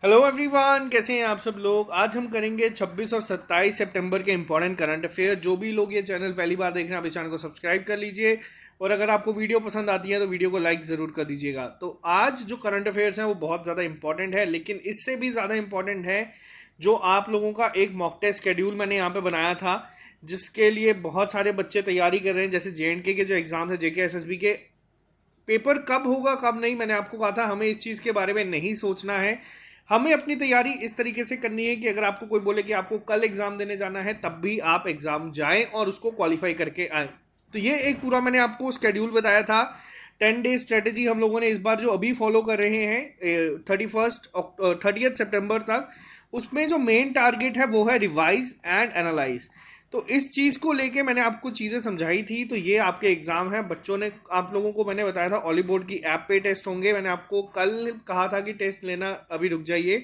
Hello everyone, कैसे हैं आप सब लोग। आज हम करेंगे 26 और 27 सितंबर के इंपॉर्टेंट करंट अफेयर। जो भी लोग ये चैनल पहली बार देख रहे हैं, आप इस चैनल को सब्सक्राइब कर लीजिए और अगर आपको वीडियो पसंद आती है तो वीडियो को लाइक ज़रूर कर दीजिएगा। तो आज जो करंट अफेयर्स हैं वो बहुत ज़्यादा इंपॉर्टेंट है, लेकिन इससे भी ज़्यादा इंपॉर्टेंट है जो आप लोगों का एक मॉक टेस्ट शेड्यूल मैंने यहाँ पे बनाया था, जिसके लिए बहुत सारे बच्चे तैयारी कर रहे हैं। जैसे JNK के जो एग्ज़ाम है, JK SSB के, पेपर कब होगा कब नहीं, मैंने आपको कहा था हमें इस चीज़ के बारे में नहीं सोचना है। हमें अपनी तैयारी इस तरीके से करनी है कि अगर आपको कोई बोले कि आपको कल एग्जाम देने जाना है, तब भी आप एग्जाम जाएं और उसको क्वालिफाई करके आए। तो ये एक पूरा मैंने आपको शेड्यूल बताया था। 10 डे स्ट्रेटेजी हम लोगों ने इस बार जो अभी फॉलो कर रहे हैं 30 सितंबर तक, उसमें जो मेन टारगेट है वो है रिवाइज एंड एनालाइज। तो इस चीज़ को लेके मैंने आपको चीज़ें समझाई थी। तो ये आपके एग्ज़ाम है। बच्चों ने, आप लोगों को मैंने बताया था ऑली बोर्ड की ऐप पे टेस्ट होंगे। मैंने आपको कल कहा था कि टेस्ट लेना अभी रुक जाइए,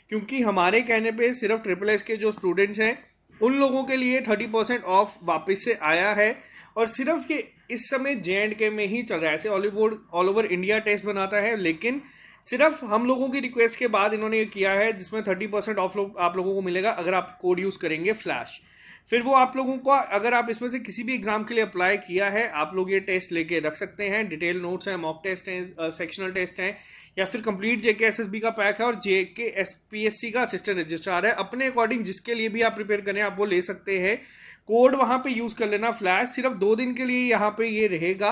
क्योंकि हमारे कहने पे सिर्फ SSS के जो स्टूडेंट्स हैं उन लोगों के लिए 30% ऑफ वापस से आया है। और सिर्फ ये इस समय JNK में ही चल रहा है। ऐसे ऑली board all over India test बनाता है, लेकिन सिर्फ हम लोगों की रिक्वेस्ट के बाद इन्होंने ये किया है, जिसमें 30% ऑफ आप लोगों को मिलेगा अगर आप कोड यूज़ करेंगे फ्लैश। फिर वो आप लोगों को, अगर आप इसमें से किसी भी एग्जाम के लिए अप्लाई किया है, आप लोग ये टेस्ट लेके रख सकते हैं। डिटेल नोट्स हैं, मॉक टेस्ट हैं, सेक्शनल टेस्ट हैं, या फिर कंप्लीट JK SSB का पैक है और JK PSC का असिस्टेंट रजिस्ट्रार है। अपने अकॉर्डिंग जिसके लिए भी आप प्रिपेयर करें आप वो ले सकते हैं। कोड वहाँ पे यूज़ कर लेना फ्लैश। सिर्फ 2 दिन के लिए यहाँ पे ये रहेगा।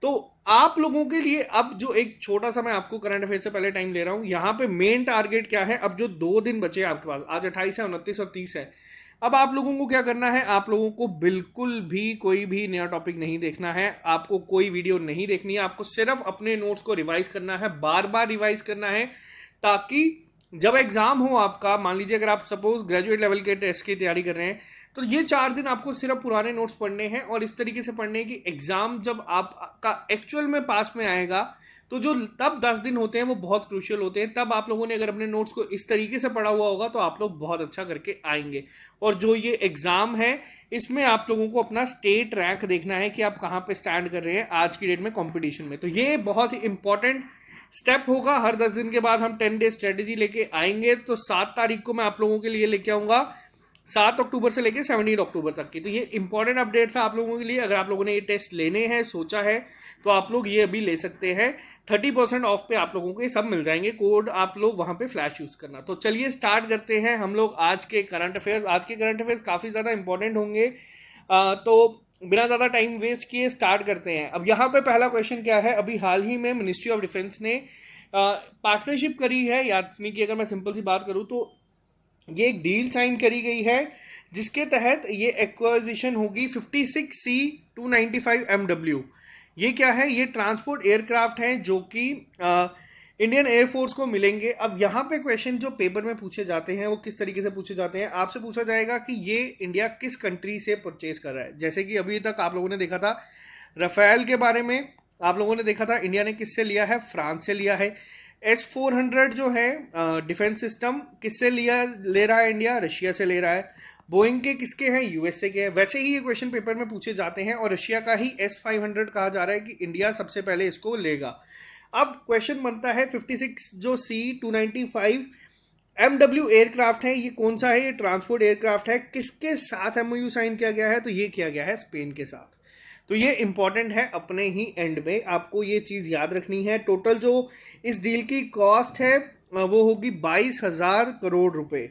तो आप लोगों के लिए अब जो एक छोटा सा मैं आपको करंट अफेयर से पहले टाइम ले रहा हूँ, यहाँ पे मेन टारगेट क्या है। अब जो 2 दिन बचे हैं आपके पास, आज 28 है, 29 और 30 है। अब आप लोगों को क्या करना है, आप लोगों को बिल्कुल भी कोई भी नया टॉपिक नहीं देखना है, आपको कोई वीडियो नहीं देखनी है। आपको सिर्फ अपने नोट्स को रिवाइज करना है, बार बार रिवाइज करना है, ताकि जब एग्जाम हो आपका, मान लीजिए अगर आप सपोज ग्रेजुएट लेवल के टेस्ट की तैयारी कर रहे हैं, तो ये 4 दिन आपको सिर्फ पुराने नोट्स पढ़ने हैं और इस तरीके से पढ़ने हैं कि एग्जाम जब आपका एक्चुअल में पास में आएगा, तो जो तब 10 दिन होते हैं वो बहुत क्रूशियल होते हैं। तब आप लोगों ने अगर अपने नोट्स को इस तरीके से पढ़ा हुआ होगा तो आप लोग बहुत अच्छा करके आएंगे। और जो ये एग्जाम है, इसमें आप लोगों को अपना स्टेट रैंक देखना है कि आप कहाँ पे स्टैंड कर रहे हैं आज की डेट में कंपटीशन में। तो ये बहुत ही इंपॉर्टेंट स्टेप होगा। हर 10 दिन के बाद हम 10 डे स्ट्रेटेजी लेके आएंगे। तो 7 तारीख को मैं आप लोगों के लिए लेके आऊंगा, 7 अक्टूबर से लेकर 17 अक्टूबर तक की। तो ये इंपॉर्टेंट अपडेट था आप लोगों के लिए। अगर आप लोगों ने ये टेस्ट लेने हैं सोचा है तो आप लोग ये अभी ले सकते हैं। 30% ऑफ पे आप लोगों को ये सब मिल जाएंगे। कोड आप लोग वहां पे फ्लैश यूज करना। तो चलिए स्टार्ट करते हैं हम लोग आज के करंट अफेयर्स। आज के करंट अफेयर्स काफ़ी ज़्यादा इंपॉर्टेंट होंगे। तो बिना ज़्यादा टाइम वेस्ट किए स्टार्ट करते हैं। अब यहाँ पे पहला क्वेश्चन क्या है, अभी हाल ही में मिनिस्ट्री ऑफ डिफेंस ने पार्टनरशिप करी है, यानी कि अगर मैं सिंपल सी बात करूँ तो ये एक डील साइन करी गई है, जिसके तहत ये एक्वाजिशन होगी 56C-295 MW। ये क्या है, ये ट्रांसपोर्ट एयरक्राफ्ट हैं जो कि इंडियन एयरफोर्स को मिलेंगे। अब यहाँ पे क्वेश्चन जो पेपर में पूछे जाते हैं वो किस तरीके से पूछे जाते हैं, आपसे पूछा जाएगा कि ये इंडिया किस कंट्री से परचेज कर रहा है। जैसे कि अभी तक आप लोगों ने देखा था राफेल के बारे में, आप लोगों ने देखा था इंडिया ने किससे लिया है, फ्रांस से लिया है। S-400 जो है डिफेंस सिस्टम किससे ले रहा है इंडिया, रशिया से ले रहा है। बोइंग के किसके हैं, USA के हैं। वैसे ही ये क्वेश्चन पेपर में पूछे जाते हैं और रशिया का ही S-500 कहा जा रहा है कि इंडिया सबसे पहले इसको लेगा। अब क्वेश्चन बनता है 56 जो C-295 MW एयरक्राफ्ट है, ये कौन सा है, ये ट्रांसपोर्ट एयरक्राफ्ट है, किसके साथ MOU साइन किया गया है, तो ये किया गया है स्पेन के साथ। तो ये इंपॉर्टेंट है, अपने ही एंड में आपको ये चीज़ याद रखनी है। टोटल जो इस डील की कॉस्ट है वो होगी 22,000 करोड़ रुपए।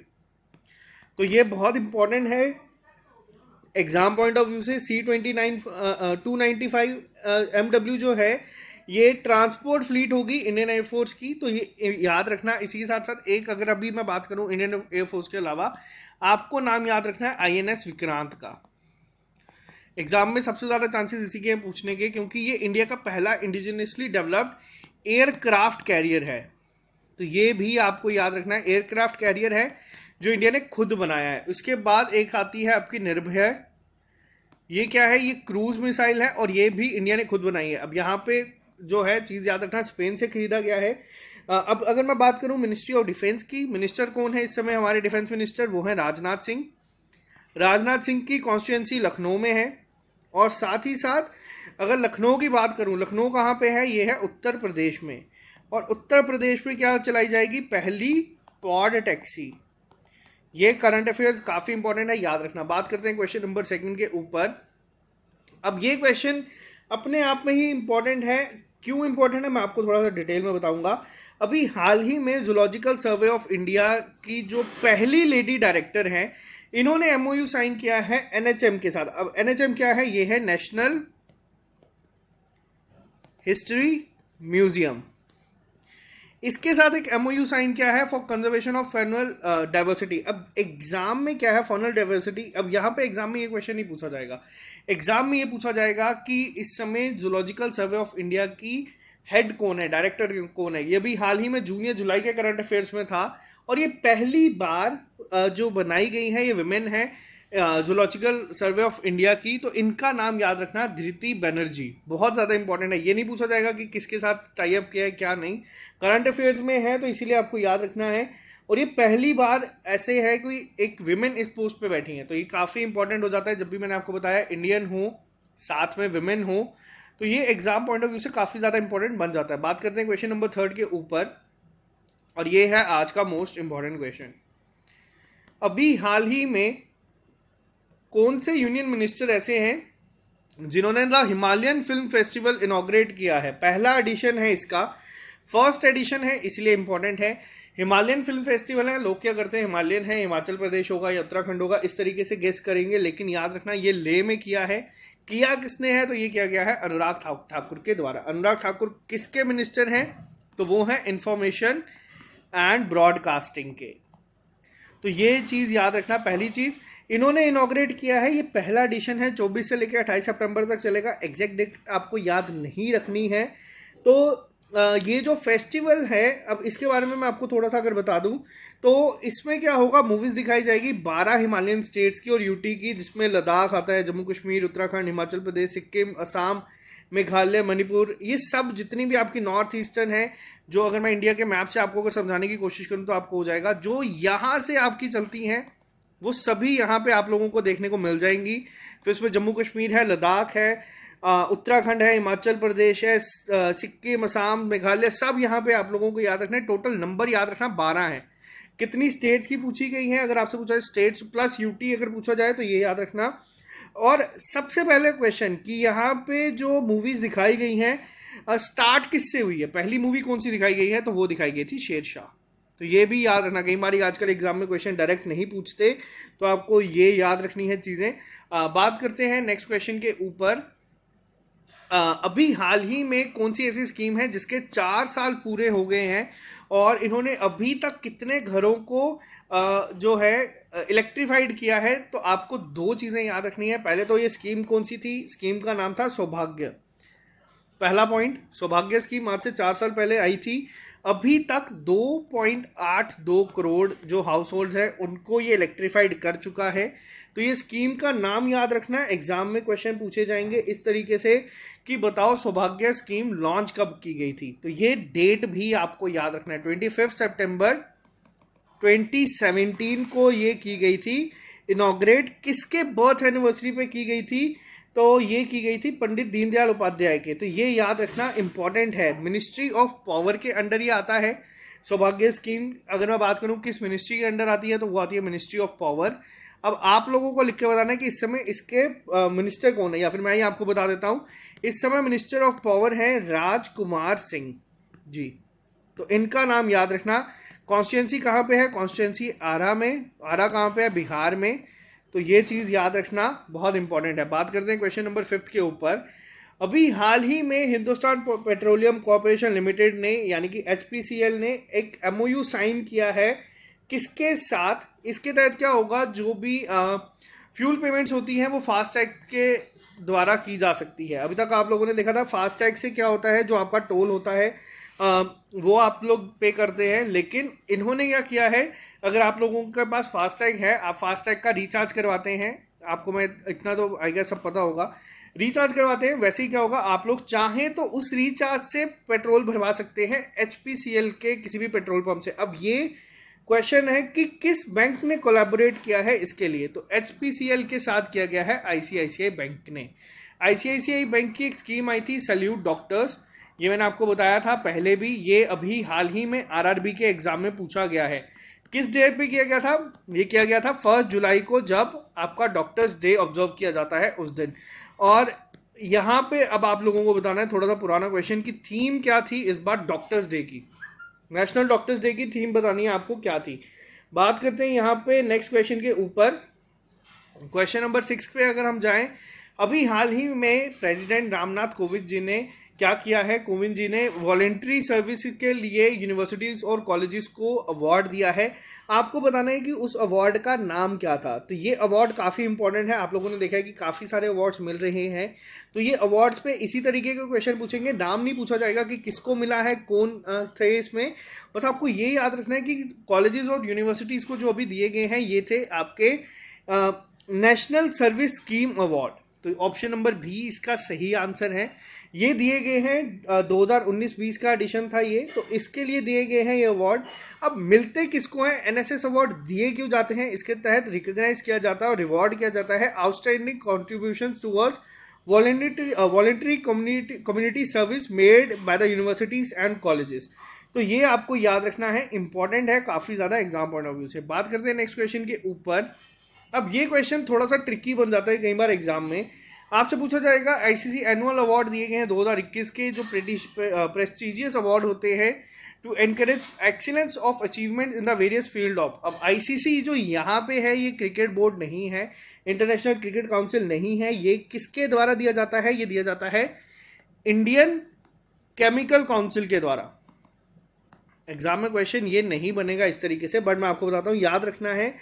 तो ये बहुत इंपॉर्टेंट है एग्जाम पॉइंट ऑफ व्यू से। C-295 MW जो है ये ट्रांसपोर्ट फ्लीट होगी इंडियन एयरफोर्स की। तो ये याद रखना। इसी के साथ साथ एक, अगर अभी मैं बात करूं इंडियन एयरफोर्स के अलावा, आपको नाम याद रखना है INS विक्रांत का। एग्जाम में सबसे ज़्यादा चांसेस इसी के हैं पूछने के, क्योंकि ये इंडिया का पहला इंडिजिनियसली डेवलप्ड एयरक्राफ्ट कैरियर है। तो ये भी आपको याद रखना है, एयरक्राफ्ट कैरियर है जो इंडिया ने खुद बनाया है। उसके बाद एक आती है आपकी निर्भय। ये क्या है, ये क्रूज मिसाइल है और ये भी इंडिया ने खुद बनाई है। अब यहाँ पे जो है चीज़ याद रखना, स्पेन से खरीदा गया है। अब अगर मैं बात करूँ मिनिस्ट्री ऑफ डिफेंस की, मिनिस्टर कौन है इस समय हमारे डिफेंस मिनिस्टर, वो है राजनाथ सिंह। राजनाथ सिंह की कॉन्स्टिट्यूंसी लखनऊ में है। और साथ ही साथ अगर लखनऊ की बात करूँ, लखनऊ कहाँ पे है, ये है उत्तर प्रदेश में। और उत्तर प्रदेश में क्या चलाई जाएगी, पहली पॉड टैक्सी, ये करंट अफेयर्स काफ़ी इंपॉर्टेंट है, याद रखना। बात करते हैं क्वेश्चन नंबर सेकंड के ऊपर। अब ये क्वेश्चन अपने आप में ही इंपॉर्टेंट है। क्यों इंपॉर्टेंट है मैं आपको थोड़ा सा डिटेल में बताऊंगा। अभी हाल ही में जूलॉजिकल सर्वे ऑफ इंडिया की जो पहली लेडी डायरेक्टर हैं, इन्होंने एमओयू साइन किया है एनएचएम के साथ। अब एनएचएम क्या है? ये है नेशनल हिस्ट्री म्यूजियम। इसके साथ एक एमओयू साइन किया है for conservation of faunal diversity. अब एग्जाम में क्या है फॉनल डाइवर्सिटी? अब यहाँ पे एग्जाम में ये क्वेश्चन नहीं पूछा जाएगा। एग्जाम में ये पूछा जाएगा कि इस समय जूलॉजिकल सर्वे ऑफ इंडिया की हेड कौन है, डायरेक्टर कौन है। ये भी हाल ही में जून या जुलाई के करंट अफेयर्स में था, और ये पहली बार जो बनाई गई है, ये विमेन है जूलॉजिकल सर्वे ऑफ इंडिया की। तो इनका नाम याद रखना, धृति बनर्जी। बहुत ज़्यादा इंपॉर्टेंट है। ये नहीं पूछा जाएगा कि किसके साथ टाई अप किया है क्या नहीं, करंट अफेयर्स में है तो इसीलिए आपको याद रखना है। और ये पहली बार ऐसे है कोई एक विमेन इस पोस्ट पे बैठी है, तो ये काफ़ी इंपॉर्टेंट हो जाता है। जब भी मैंने आपको बताया इंडियन हो साथ में विमेन हो, तो ये एग्जाम पॉइंट ऑफ व्यू से काफ़ी ज़्यादा इंपॉर्टेंट बन जाता है। बात करते हैं क्वेश्चन नंबर थर्ड के ऊपर, और ये है आज का मोस्ट इंपॉर्टेंट क्वेश्चन। अभी हाल ही में कौन से यूनियन मिनिस्टर ऐसे हैं जिन्होंने the Himalayan film festival inaugurate किया है? पहला एडिशन है इसका, फर्स्ट एडिशन है, इसलिए इंपॉर्टेंट है। हिमालयन फिल्म फेस्टिवल है, लोग क्या करते हैं हिमालयन है, हिमाचल प्रदेश होगा या उत्तराखंड होगा, इस तरीके से गेस करेंगे, लेकिन याद रखना ये लेह में किया है। किया किसने है? तो ये किया गया है अनुराग ठाकुर के द्वारा। अनुराग ठाकुर किसके मिनिस्टर हैं? तो वो हैं इंफॉर्मेशन एंड ब्रॉडकास्टिंग के। तो ये चीज़ याद रखना। पहली चीज़ इन्होंने इनॉग्रेट किया है, ये पहला एडिशन है, 24 से लेकर 28 सितंबर तक चलेगा। एग्जैक्ट डेट आपको याद नहीं रखनी है। तो ये जो फेस्टिवल है, अब इसके बारे में मैं आपको थोड़ा सा अगर बता दूं, तो इसमें क्या होगा, मूवीज़ दिखाई जाएगी 12 हिमालयन स्टेट्स की और यूटी की, जिसमें लद्दाख आता है, जम्मू कश्मीर, उत्तराखंड, हिमाचल प्रदेश, सिक्किम, असम, मेघालय, मणिपुर, ये सब जितनी भी आपकी नॉर्थ ईस्टर्न है, जो अगर मैं इंडिया के मैप से आपको अगर समझाने की कोशिश करूँ तो आपको हो जाएगा, जो यहाँ से आपकी चलती हैं वो सभी यहाँ पे आप लोगों को देखने को मिल जाएंगी। फिर उसमें जम्मू कश्मीर है, लद्दाख है, उत्तराखंड है, हिमाचल प्रदेश है, सिक्किम, असम, मेघालय, सब यहाँ पे आप लोगों को याद रखना है। टोटल नंबर याद रखना 12 है। कितनी स्टेट्स की पूछी गई है? अगर आपसे पूछा जाए स्टेट्स प्लस यूटी अगर पूछा जाए तो ये याद रखना। और सबसे पहले क्वेश्चन कि यहाँ पे जो मूवीज दिखाई गई हैं स्टार्ट किससे हुई है? पहली मूवी कौन सी दिखाई गई है? तो वो दिखाई गई थी शेरशाह। तो ये भी याद रखना। कई बार आजकल एग्जाम में क्वेश्चन डायरेक्ट नहीं पूछते, तो आपको ये याद रखनी है चीज़ें। बात करते हैं नेक्स्ट क्वेश्चन के ऊपर। अभी हाल ही में कौन सी ऐसी स्कीम है जिसके 4 साल पूरे हो गए हैं और इन्होंने अभी तक कितने घरों को जो है इलेक्ट्रीफाइड किया है? तो आपको 2 चीज़ें याद रखनी है। पहले तो ये स्कीम कौन सी थी? स्कीम का नाम था सौभाग्य। पहला पॉइंट, सौभाग्य स्कीम आज से 4 साल पहले आई थी। अभी तक 2.82 करोड़ जो हाउस होल्ड है उनको ये इलेक्ट्रीफाइड कर चुका है। तो ये स्कीम का नाम याद रखना। एग्जाम में क्वेश्चन पूछे जाएंगे इस तरीके से कि बताओ सौभाग्य स्कीम लॉन्च कब की गई थी? तो ये डेट भी आपको याद रखना है। 25 सितंबर 2017 को ये की गई थी इनॉग्रेट। किसके बर्थ एनिवर्सरी पे की गई थी? तो ये की गई थी पंडित दीनदयाल उपाध्याय के। तो ये याद रखना इंपॉर्टेंट है। मिनिस्ट्री ऑफ पावर के अंडर ये आता है सौभाग्य स्कीम। अगर मैं बात करूं किस मिनिस्ट्री के अंडर आती है तो वो आती है मिनिस्ट्री ऑफ पावर। अब आप लोगों को लिख के बताना है कि इस समय इसके मिनिस्टर कौन है, या फिर मैं ही आपको बता देता हूं। इस समय मिनिस्टर ऑफ पावर है राजकुमार सिंह जी। तो इनका नाम याद रखना। कॉन्स्टिट्यूंसी कहाँ पे है? कॉन्स्टिट्यूंसी आरा में। आरा कहाँ पे है? बिहार में। तो ये चीज़ याद रखना बहुत इंपॉर्टेंट है। बात करते हैं क्वेश्चन नंबर 5 के ऊपर। अभी हाल ही में हिंदुस्तान पेट्रोलियम कॉर्पोरेशन लिमिटेड ने यानी कि HPCL ने एक MOU साइन किया है। किसके साथ? इसके तहत क्या होगा, जो भी फ्यूल पेमेंट्स होती हैं वो फास्टैग के द्वारा की जा सकती है। अभी तक आप लोगों ने देखा था फास्टैग से क्या होता है, जो आपका टोल होता है वो आप लोग पे करते हैं। लेकिन इन्होंने क्या किया है, अगर आप लोगों के पास फास्टैग है, आप फास्टैग का रिचार्ज करवाते हैं, आपको मैं इतना तो आई गेस सब पता होगा, रिचार्ज करवाते हैं। वैसे ही क्या होगा, आप लोग चाहें तो उस रिचार्ज से पेट्रोल भरवा सकते हैं HPCL के किसी भी पेट्रोल पंप से। अब ये क्वेश्चन है कि किस बैंक ने कोलैबोरेट किया है इसके लिए? तो HPCL के साथ किया गया है ICICI बैंक ने। ICICI बैंक की एक स्कीम आई थी सैल्यूट डॉक्टर्स। ये मैंने आपको बताया था पहले भी। ये अभी हाल ही में RRB के एग्जाम में पूछा गया है। किस डेट पे किया गया था? ये किया गया था 1 जुलाई को, जब आपका डॉक्टर्स डे ऑब्जर्व किया जाता है उस दिन। और यहाँ पे अब आप लोगों को बताना है थोड़ा सा पुराना क्वेश्चन की थीम क्या थी इस बार डॉक्टर्स डे की। नेशनल डॉक्टर्स डे की थीम बतानी है आपको क्या थी। बात करते हैं यहाँ पे नेक्स्ट क्वेश्चन के ऊपर। क्वेश्चन नंबर 6 पे अगर हम जाएं, अभी हाल ही में प्रेसिडेंट रामनाथ कोविंद जी ने क्या किया है? कोविंद जी ने वॉलेंट्री सर्विस के लिए यूनिवर्सिटीज़ और कॉलेजेस को अवार्ड दिया है। आपको बताना है कि उस अवार्ड का नाम क्या था। तो ये अवार्ड काफ़ी इंपॉर्टेंट है, आप लोगों ने देखा है कि काफ़ी सारे अवार्ड्स मिल रहे हैं। तो ये अवार्ड्स पे इसी तरीके के क्वेश्चन पूछेंगे, नाम नहीं पूछा जाएगा कि किसको मिला है, कौन थे इसमें। बस आपको ये याद रखना है कि कॉलेजेस और यूनिवर्सिटीज़ को जो अभी दिए गए हैं ये थे आपके नेशनल सर्विस स्कीम अवार्ड। तो ऑप्शन नंबर बी इसका सही आंसर है। ये दिए गए हैं 2019-20 का एडिशन था ये, तो इसके लिए दिए गए हैं ये अवार्ड। अब मिलते किसको हैं? एनएसएस अवार्ड दिए क्यों जाते हैं? इसके तहत रिकॉग्नाइज किया जाता है और रिवॉर्ड किया जाता है outstanding contribution towards voluntary community service made by the universities and colleges. तो ये आपको याद रखना है, इंपॉर्टेंट है काफ़ी ज़्यादा एग्जाम पॉइंट ऑफ व्यू से। बात करते हैं नेक्स्ट क्वेश्चन के ऊपर। अब ये क्वेश्चन थोड़ा सा ट्रिकी बन जाता है कई बार एग्जाम में। आपसे पूछा जाएगा आईसीसी एनुअल अवार्ड दिए गए हैं 2021 के, जो प्रेस्टिजियस अवार्ड होते हैं to encourage excellence of achievement in the various field of. अब आईसीसी जो यहाँ पे है ये क्रिकेट बोर्ड नहीं है, इंटरनेशनल क्रिकेट काउंसिल नहीं है। ये किसके द्वारा दिया जाता है? ये दिया जाता है इंडियन केमिकल काउंसिल के द्वारा। एग्जाम में क्वेश्चन ये नहीं बनेगा इस तरीके से, बट मैं आपको बताता हूँ, याद रखना है।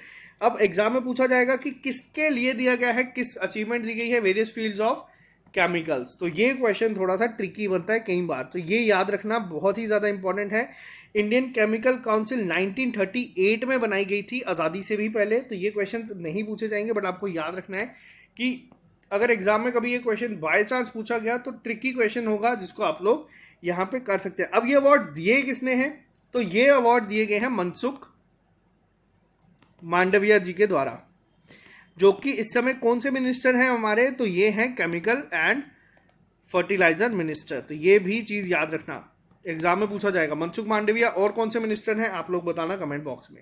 अब एग्जाम में पूछा जाएगा कि किसके लिए दिया गया है, किस अचीवमेंट दी गई है वेरियस फील्ड्स ऑफ केमिकल्स। तो ये क्वेश्चन थोड़ा सा ट्रिकी बनता है कई बार, तो ये याद रखना बहुत ही ज़्यादा इंपॉर्टेंट है। इंडियन केमिकल काउंसिल 1938 में बनाई गई थी, आज़ादी से भी पहले। तो ये क्वेश्चन नहीं पूछे जाएंगे, बट आपको याद रखना है कि अगर एग्जाम में कभी ये क्वेश्चन बाय चांस पूछा गया तो ट्रिकी क्वेश्चन होगा जिसको आप लोग यहाँ पे कर सकते हैं। अब ये अवार्ड दिए किसने हैं? तो ये अवार्ड दिए गए हैं मनसुख मांडविया जी के द्वारा, जो कि इस समय कौन से मिनिस्टर हैं हमारे? तो ये हैं केमिकल एंड फर्टिलाइजर मिनिस्टर। तो ये भी चीज़ याद रखना, एग्जाम में पूछा जाएगा। मनसुख मांडविया और कौन से मिनिस्टर हैं आप लोग बताना कमेंट बॉक्स में।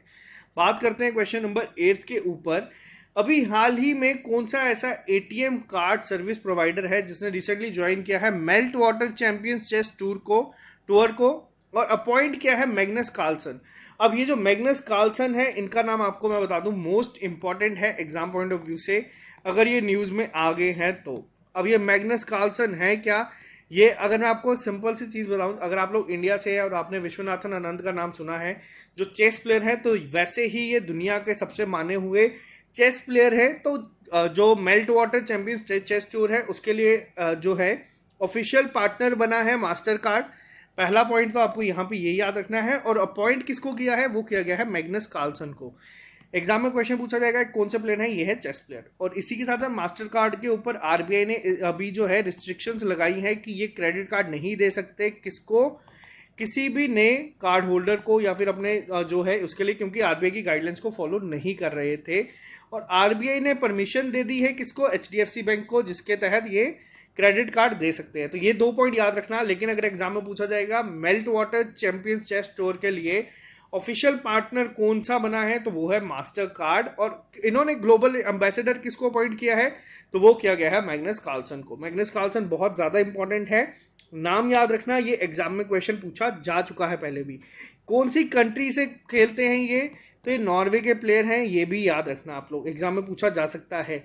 बात करते हैं क्वेश्चन नंबर 8 के ऊपर। अभी हाल ही में कौन सा ऐसा एटीएम कार्ड सर्विस प्रोवाइडर है जिसने रिसेंटली ज्वाइन किया है Meltwater Champions Chess Tour को और अपॉइंट किया है मैग्नस कार्लसन। अब ये जो मैग्नस कार्लसन है, इनका नाम आपको मैं बता दूं मोस्ट इंपॉर्टेंट है एग्जाम पॉइंट ऑफ व्यू से, अगर ये न्यूज़ में आ गए हैं तो। अब ये मैग्नस कार्लसन है क्या? ये अगर मैं आपको सिंपल सी चीज़ बताऊं, अगर आप लोग इंडिया से हैं और आपने विश्वनाथन आनंद का नाम सुना है जो चेस प्लेयर है, तो वैसे ही ये दुनिया के सबसे माने हुए चेस प्लेयर है। तो जो Meltwater Champions Chess Tour है उसके लिए जो है ऑफिशियल पार्टनर बना है मास्टर कार्ड। पहला पॉइंट तो आपको यहाँ पे ये याद रखना है। और अपॉइंट किसको किया है? वो किया गया है मैग्नस कार्लसन को। एग्जाम में क्वेश्चन पूछा जाएगा कौन से प्लेयर है? ये है चेस प्लेयर। और इसी के साथ साथ मास्टर कार्ड के ऊपर आरबीआई ने अभी जो है रिस्ट्रिक्शंस लगाई है कि ये क्रेडिट कार्ड नहीं दे सकते किसको, किसी भी नए कार्ड होल्डर को या फिर अपने जो है उसके लिए, क्योंकि आरबीआई की गाइडलाइंस को फॉलो नहीं कर रहे थे। और आरबीआई ने परमिशन दे दी है किसको? एचडीएफसी बैंक को, जिसके तहत ये क्रेडिट कार्ड दे सकते हैं। तो ये 2 पॉइंट याद रखना। लेकिन अगर एग्जाम में पूछा जाएगा Meltwater Champions Chess Tour के लिए ऑफिशियल पार्टनर कौन सा बना है, तो वो है मास्टर कार्ड। और इन्होंने ग्लोबल एम्बेसडर किसको अपॉइंट किया है? तो वो किया गया है मैग्नस कार्लसन को। मैग्नस कार्लसन बहुत ज़्यादा इंपॉर्टेंट है, नाम याद रखना। ये एग्जाम में क्वेश्चन पूछा जा चुका है पहले भी। कौन सी कंट्री से खेलते हैं ये? तो ये नॉर्वे के प्लेयर हैं, ये भी याद रखना आप लोग, एग्जाम में पूछा जा सकता है।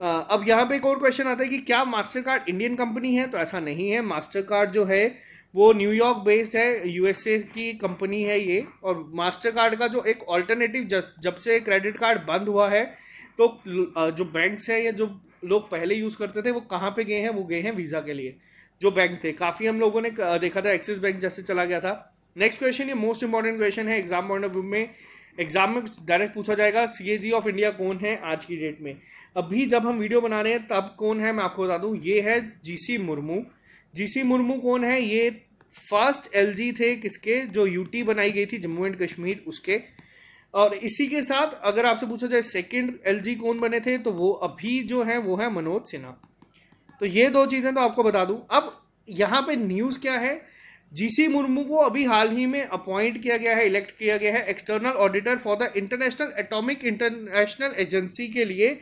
अब यहाँ पे एक और क्वेश्चन आता है कि क्या मास्टर कार्ड इंडियन कंपनी है? तो ऐसा नहीं है। मास्टर कार्ड जो है वो न्यूयॉर्क बेस्ड है, यूएसए की कंपनी है ये। और मास्टर कार्ड का जो एक ऑल्टरनेटिव जब से क्रेडिट कार्ड बंद हुआ है, तो जो बैंक्स है या जो लोग पहले यूज़ करते थे वो कहाँ पे गए हैं? वो गए हैं वीज़ा के लिए। जो बैंक थे काफ़ी हम लोगों ने देखा था, एक्सिस बैंक जैसे चला गया था। नेक्स्ट क्वेश्चन, ये मोस्ट इंपॉर्टेंट क्वेश्चन है एग्जाम पॉइंट ऑफ व्यू में। एग्जाम में डायरेक्ट पूछा जाएगा सीएजी ऑफ इंडिया कौन है आज की डेट में। अभी जब हम वीडियो बना रहे हैं तब कौन है मैं आपको बता दूं, ये है जीसी मुर्मू। जीसी मुर्मू कौन है? ये फर्स्ट एलजी थे किसके? जो यूटी बनाई गई थी जम्मू एंड कश्मीर, उसके। और इसी के साथ अगर आपसे पूछा जाए सेकंड एलजी कौन बने थे, तो वो अभी जो है वो है मनोज सिन्हा। तो ये 2 चीज़ें तो आपको बता दूं। अब यहाँ पे न्यूज़ क्या है? जीसी मुर्मू को अभी हाल ही में अपॉइंट किया गया है, इलेक्ट किया गया है external auditor for the international atomic international agency के लिए,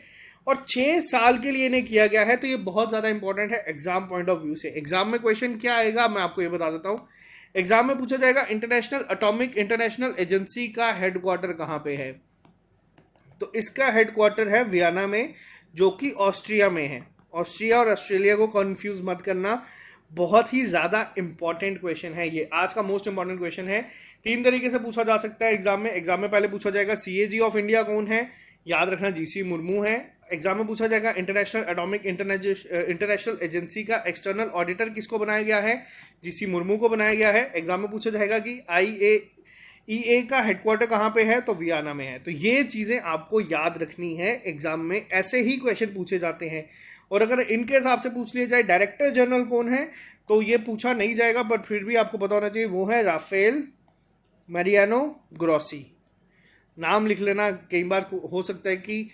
और 6 साल के लिए इन्हें किया गया है। तो ये बहुत ज़्यादा इंपॉर्टेंट है एग्जाम पॉइंट ऑफ व्यू से। एग्जाम में क्वेश्चन क्या आएगा मैं आपको ये बता देता हूँ। एग्जाम में पूछा जाएगा इंटरनेशनल एटॉमिक इंटरनेशनल एजेंसी का हेडक्वार्टर कहाँ पे है। तो इसका हेडक्वार्टर है वियना में, जो कि ऑस्ट्रिया में है। ऑस्ट्रिया और ऑस्ट्रेलिया को कंफ्यूज मत करना, बहुत ही ज़्यादा इंपॉर्टेंट क्वेश्चन है ये, आज का मोस्ट इंपॉर्टेंट क्वेश्चन है। 3 तरीके से पूछा जा सकता है एग्जाम में। एग्जाम में पहले पूछा जाएगा सीएजी ऑफ इंडिया कौन है, याद रखना जीसी मुर्मू है। एग्जाम में पूछा जाएगा इंटरनेशनल एटॉमिक इंटरनेशनल एजेंसी का एक्सटर्नल ऑडिटर किसको बनाया गया है, जीसी मुर्मू को बनाया गया है। एग्जाम में पूछा जाएगा कि IAEA का हेडक्वार्टर कहाँ पे है, तो वियना में है। तो ये चीज़ें आपको याद रखनी है एग्जाम में, ऐसे ही क्वेश्चन पूछे जाते हैं। और अगर इनके हिसाब से पूछ लिया जाए डायरेक्टर जनरल कौन है, तो ये पूछा नहीं जाएगा, बट फिर भी आपको पता होना चाहिए वो है राफेल मैरियानो ग्रोसी। नाम लिख लेना, कई बार हो सकता है कि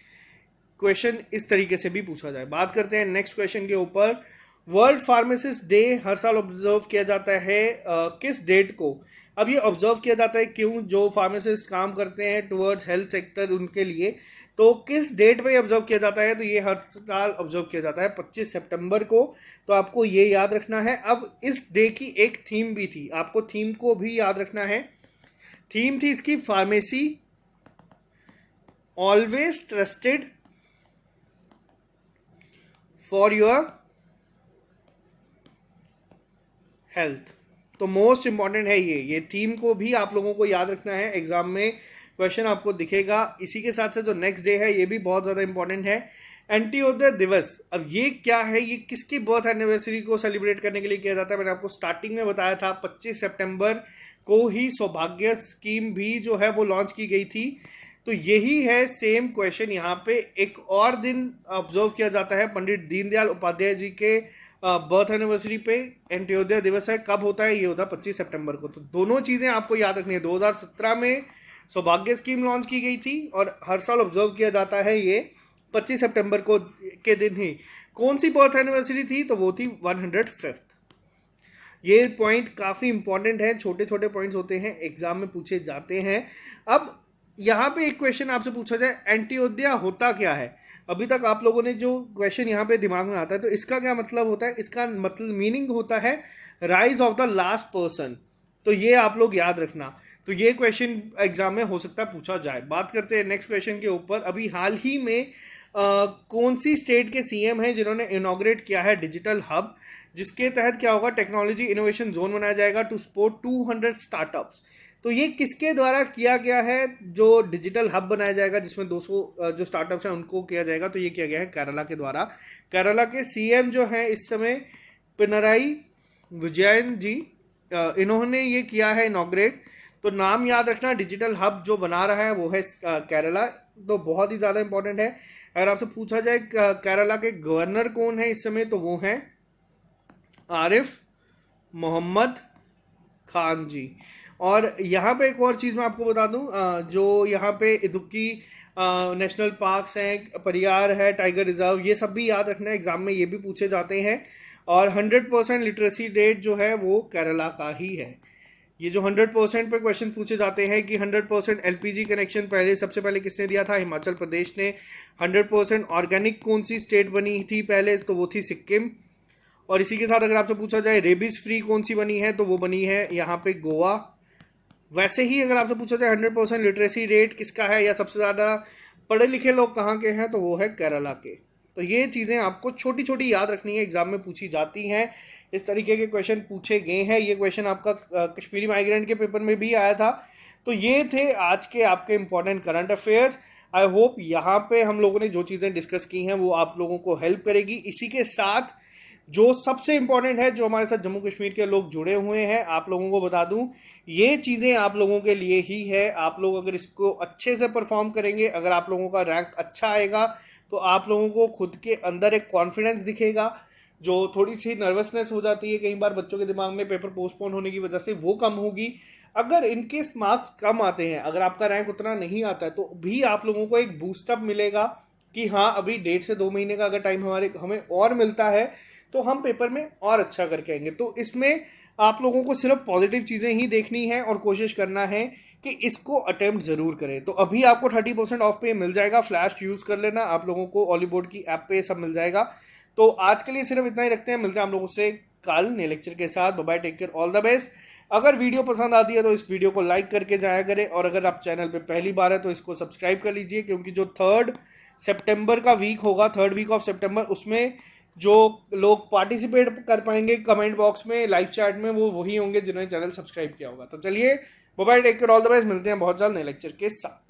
क्वेश्चन इस तरीके से भी पूछा जाए। बात करते हैं नेक्स्ट क्वेश्चन के ऊपर। वर्ल्ड फार्मासिस्ट डे हर साल ऑब्जर्व किया जाता है किस डेट को। अब ये ऑब्जर्व किया जाता है क्यों, जो फार्मासिस्ट काम करते हैं टुवर्ड्स हेल्थ सेक्टर उनके लिए, तो किस डेट पे ऑब्जर्व किया जाता है, तो ये हर साल ऑब्जर्व किया जाता है 25 सितंबर को। तो आपको ये याद रखना है। अब इस डे की एक थीम भी थी, आपको थीम को भी याद रखना है। थीम थी इसकी pharmacy always trusted for your health. तो मोस्ट इंपॉर्टेंट है ये थीम को भी आप लोगों को याद रखना है, एग्जाम में क्वेश्चन आपको दिखेगा। इसी के साथ से जो नेक्स्ट डे है ये भी बहुत ज़्यादा इंपॉर्टेंट है, अंत्योदय दिवस। अब ये क्या है, ये किसकी बर्थ एनिवर्सरी को सेलिब्रेट करने के लिए किया जाता है। मैंने आपको स्टार्टिंग में बताया था 25 सितंबर को ही सौभाग्य स्कीम भी जो है वो लॉन्च की गई थी। तो यही है सेम क्वेश्चन यहाँ पे। एक और दिन ऑब्जर्व किया जाता है पंडित दीनदयाल उपाध्याय जी के बर्थ एनिवर्सरी पे, अंत्योदय दिवस है। कब होता है, ये होता है 25 सितंबर को। तो दोनों चीज़ें आपको याद रखनी है। 2017 में सौभाग्य स्कीम लॉन्च की गई थी और हर साल ऑब्जर्व किया जाता है ये 25 सितंबर को के दिन ही। कौन सी बर्थ एनिवर्सरी थी, तो वो थी 105th। ये पॉइंट काफ़ी इंपॉर्टेंट है, छोटे छोटे पॉइंट्स होते हैं, एग्जाम में पूछे जाते हैं। अब यहाँ पे एक क्वेश्चन आपसे पूछा जाए अंत्योदय होता क्या है। अभी तक आप लोगों ने जो क्वेश्चन यहाँ पे दिमाग में आता है, तो इसका क्या मतलब होता है, इसका मतलब मीनिंग होता है rise of the last person. तो ये आप लोग याद रखना। तो ये क्वेश्चन एग्जाम में हो सकता है पूछा जाए। बात करते हैं नेक्स्ट क्वेश्चन के ऊपर। अभी हाल ही में कौन सी स्टेट के सीएम हैं जिन्होंने इनॉग्रेट किया है डिजिटल हब, जिसके तहत क्या होगा, टेक्नोलॉजी इनोवेशन जोन बनाया जाएगा टू सपोर्ट 200 स्टार्टअप्स। तो ये किसके द्वारा किया गया है, जो डिजिटल हब बनाया जाएगा जिसमें 200 जो स्टार्टअप्स हैं उनको किया जाएगा, तो ये किया गया है केरला के द्वारा। केरला के सीएम जो हैं इस समय पिनराई विजयन जी, इन्होंने ये किया है इनॉग्रेट। तो नाम याद रखना, डिजिटल हब जो बना रहा है वो है केरला। तो बहुत ही ज़्यादा इंपॉर्टेंट है। अगर आपसे पूछा जाए केरला के गवर्नर कौन है इस समय, तो वो हैं आरिफ मोहम्मद खान जी। और यहाँ पे एक और चीज़ मैं आपको बता दूँ, जो यहाँ पे इदुक्की नेशनल पार्क्स हैं, परियार है, टाइगर रिजर्व, ये सब भी याद रखना है, एग्जाम में ये भी पूछे जाते हैं। और 100% लिटरेसी रेट जो है वो केरला का ही है। ये जो 100% पे क्वेश्चन पूछे जाते हैं कि 100% एलपीजी कनेक्शन पहले सबसे पहले किसने दिया था, हिमाचल प्रदेश ने। 100% ऑर्गेनिक कौन सी स्टेट बनी थी पहले, तो वो थी सिक्किम। और इसी के साथ अगर आपसे पूछा जाए रेबीज फ्री कौन सी बनी है, तो वो बनी है यहाँ पे गोवा। वैसे ही अगर आपसे पूछा जाए 100% लिटरेसी रेट किसका है या सबसे ज़्यादा पढ़े लिखे लोग कहाँ के हैं, तो वो है केरला के। तो ये चीज़ें आपको छोटी छोटी याद रखनी है, एग्जाम में पूछी जाती हैं। इस तरीके के क्वेश्चन पूछे गए हैं। ये क्वेश्चन आपका कश्मीरी माइग्रेंट के पेपर में भी आया था। तो ये थे आज के आपके important current affairs. I hope यहाँ पे हम लोगों ने जो चीज़ें डिस्कस की हैं वो आप लोगों को हेल्प करेगी। इसी के साथ जो सबसे इंपॉर्टेंट है, जो हमारे साथ जम्मू कश्मीर के लोग जुड़े हुए हैं, आप लोगों को बता दूं, ये चीज़ें आप लोगों के लिए ही है। आप लोग अगर इसको अच्छे से परफॉर्म करेंगे, अगर आप लोगों का रैंक अच्छा आएगा, तो आप लोगों को खुद के अंदर एक कॉन्फिडेंस दिखेगा। जो थोड़ी सी नर्वसनेस हो जाती है कई बार बच्चों के दिमाग में पेपर पोस्टपोन होने की वजह से, वो कम होगी। अगर इनके मार्क्स कम आते हैं, अगर आपका रैंक उतना नहीं आता है, तो भी आप लोगों को एक बूस्टअप मिलेगा कि हाँ, अभी 1.5 से 2 महीने का अगर टाइम हमें और मिलता है, तो हम पेपर में और अच्छा करके आएंगे। तो इसमें आप लोगों को सिर्फ पॉजिटिव चीज़ें ही देखनी है और कोशिश करना है कि इसको अटेम्प्ट जरूर करें। तो अभी आपको 30% ऑफ पे मिल जाएगा, फ्लैश यूज़ कर लेना, आप लोगों को ऑलीबोर्ड की ऐप पे सब मिल जाएगा। तो आज के लिए सिर्फ इतना ही रखते हैं, मिलते हैं आप लोगों से कल नए लेक्चर के साथ। Bye bye, take care, all the best. अगर वीडियो पसंद आती है तो इस वीडियो को लाइक करके जाया करें, और अगर आप चैनल पे पहली बार है तो इसको सब्सक्राइब कर लीजिए, क्योंकि जो 3 सितंबर का वीक होगा, 3rd वीक ऑफ सितंबर, उसमें जो लोग पार्टिसिपेट कर पाएंगे कमेंट बॉक्स में, लाइव चैट में, वो वही होंगे जिन्होंने चैनल सब्सक्राइब किया होगा। तो चलिए bye bye, take care, all the best, मिलते हैं बहुत जल्द नए लेक्चर के साथ।